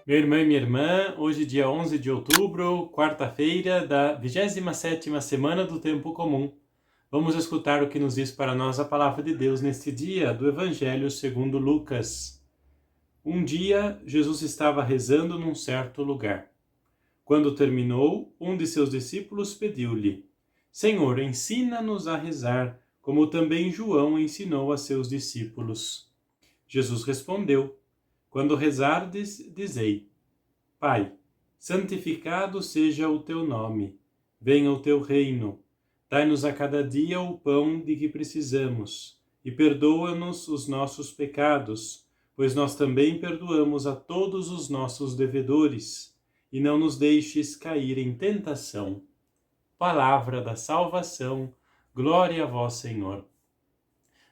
Meu irmão e minha irmã, hoje dia 11 de outubro, quarta-feira da 27ª semana do Tempo Comum. Vamos escutar o que nos diz para nós a palavra de Deus neste dia do Evangelho segundo Lucas. Um dia, Jesus estava rezando num certo lugar. Quando terminou, um de seus discípulos pediu-lhe: Senhor, ensina-nos a rezar, como também João ensinou a seus discípulos. Jesus respondeu: Quando rezardes, dizei: Pai, santificado seja o teu nome. Venha o teu reino. Dai-nos a cada dia o pão de que precisamos. E perdoa-nos os nossos pecados, pois nós também perdoamos a todos os nossos devedores. E não nos deixes cair em tentação. Palavra da salvação. Glória a vós, Senhor.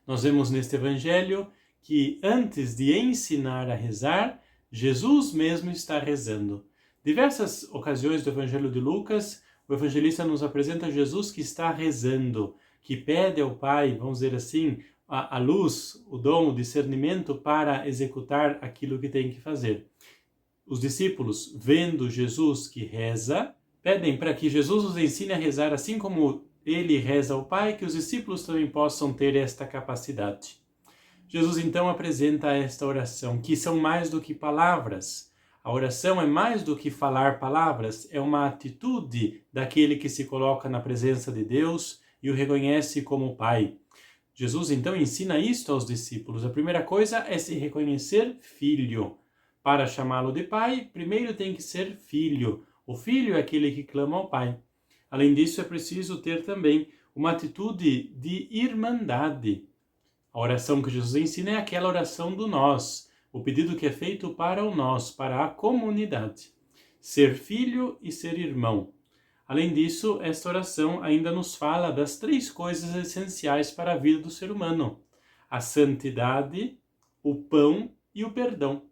Nós vemos neste Evangelho que antes de ensinar a rezar, Jesus mesmo está rezando. Diversas ocasiões do Evangelho de Lucas, o evangelista nos apresenta Jesus que está rezando, que pede ao Pai, vamos dizer assim, a luz, o dom, o discernimento para executar aquilo que tem que fazer. Os discípulos, vendo Jesus que reza, pedem para que Jesus os ensine a rezar assim como ele reza ao Pai, que os discípulos também possam ter esta capacidade. Jesus então apresenta esta oração, que são mais do que palavras. A oração é mais do que falar palavras, é uma atitude daquele que se coloca na presença de Deus e o reconhece como Pai. Jesus então ensina isto aos discípulos. A primeira coisa é se reconhecer filho. Para chamá-lo de Pai, primeiro tem que ser filho. O filho é aquele que clama ao Pai. Além disso, é preciso ter também uma atitude de irmandade. A oração que Jesus ensina é aquela oração do nós, o pedido que é feito para o nós, para a comunidade. Ser filho e ser irmão. Além disso, esta oração ainda nos fala das três coisas essenciais para a vida do ser humano: a santidade, o pão e o perdão.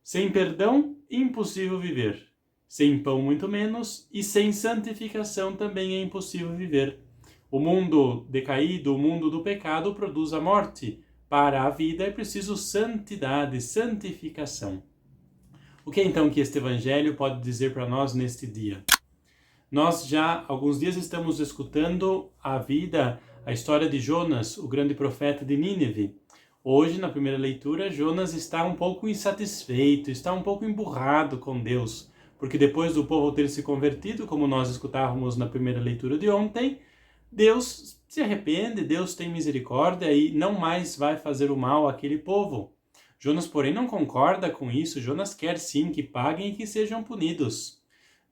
Sem perdão, impossível viver. Sem pão, muito menos, e sem santificação também é impossível viver. O mundo decaído, o mundo do pecado, produz a morte. Para a vida é preciso santidade, santificação. O que é então que este Evangelho pode dizer para nós neste dia? Nós já há alguns dias estamos escutando a história de Jonas, o grande profeta de Nínive. Hoje, na primeira leitura, Jonas está um pouco insatisfeito, está um pouco emburrado com Deus, porque depois do povo ter se convertido, como nós escutávamos na primeira leitura de ontem, Deus se arrepende, Deus tem misericórdia e não mais vai fazer o mal àquele povo. Jonas, porém, não concorda com isso. Jonas quer sim que paguem e que sejam punidos.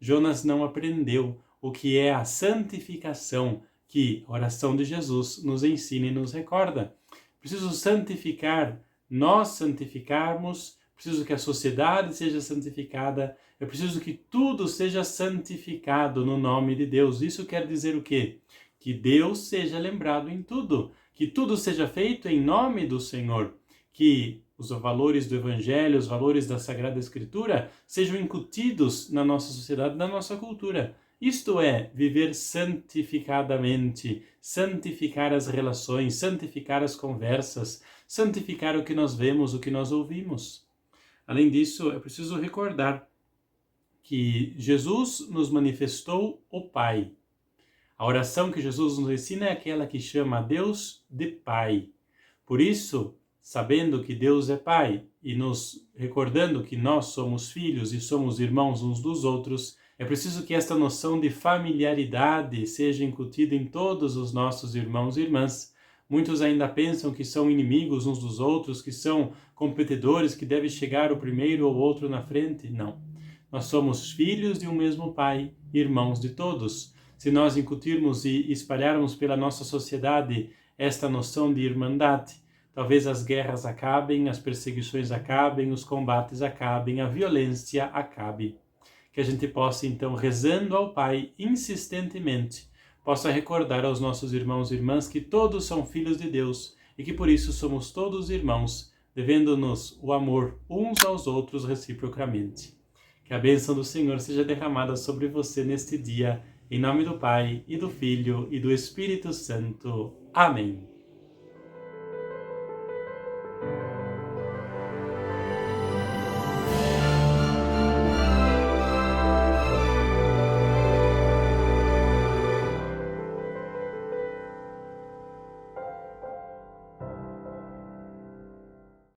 Jonas não aprendeu o que é a santificação, que a oração de Jesus nos ensina e nos recorda. Preciso santificar, nós santificarmos, preciso que a sociedade seja santificada, é preciso que tudo seja santificado no nome de Deus. Isso quer dizer o quê? Que Deus seja lembrado em tudo, que tudo seja feito em nome do Senhor, que os valores do Evangelho, os valores da Sagrada Escritura sejam incutidos na nossa sociedade, na nossa cultura. Isto é, viver santificadamente, santificar as relações, santificar as conversas, santificar o que nós vemos, o que nós ouvimos. Além disso, é preciso recordar que Jesus nos manifestou o Pai. A oração que Jesus nos ensina é aquela que chama a Deus de Pai. Por isso, sabendo que Deus é Pai e nos recordando que nós somos filhos e somos irmãos uns dos outros, é preciso que esta noção de familiaridade seja incutida em todos os nossos irmãos e irmãs. Muitos ainda pensam que são inimigos uns dos outros, que são competidores, que deve chegar o primeiro ou outro na frente. Não. Nós somos filhos de um mesmo Pai, irmãos de todos. Se nós incutirmos e espalharmos pela nossa sociedade esta noção de irmandade, talvez as guerras acabem, as perseguições acabem, os combates acabem, a violência acabe. Que a gente possa, então, rezando ao Pai insistentemente, possa recordar aos nossos irmãos e irmãs que todos são filhos de Deus e que por isso somos todos irmãos, devendo-nos o amor uns aos outros reciprocamente. Que a bênção do Senhor seja derramada sobre você neste dia, em nome do Pai, e do Filho, e do Espírito Santo. Amém.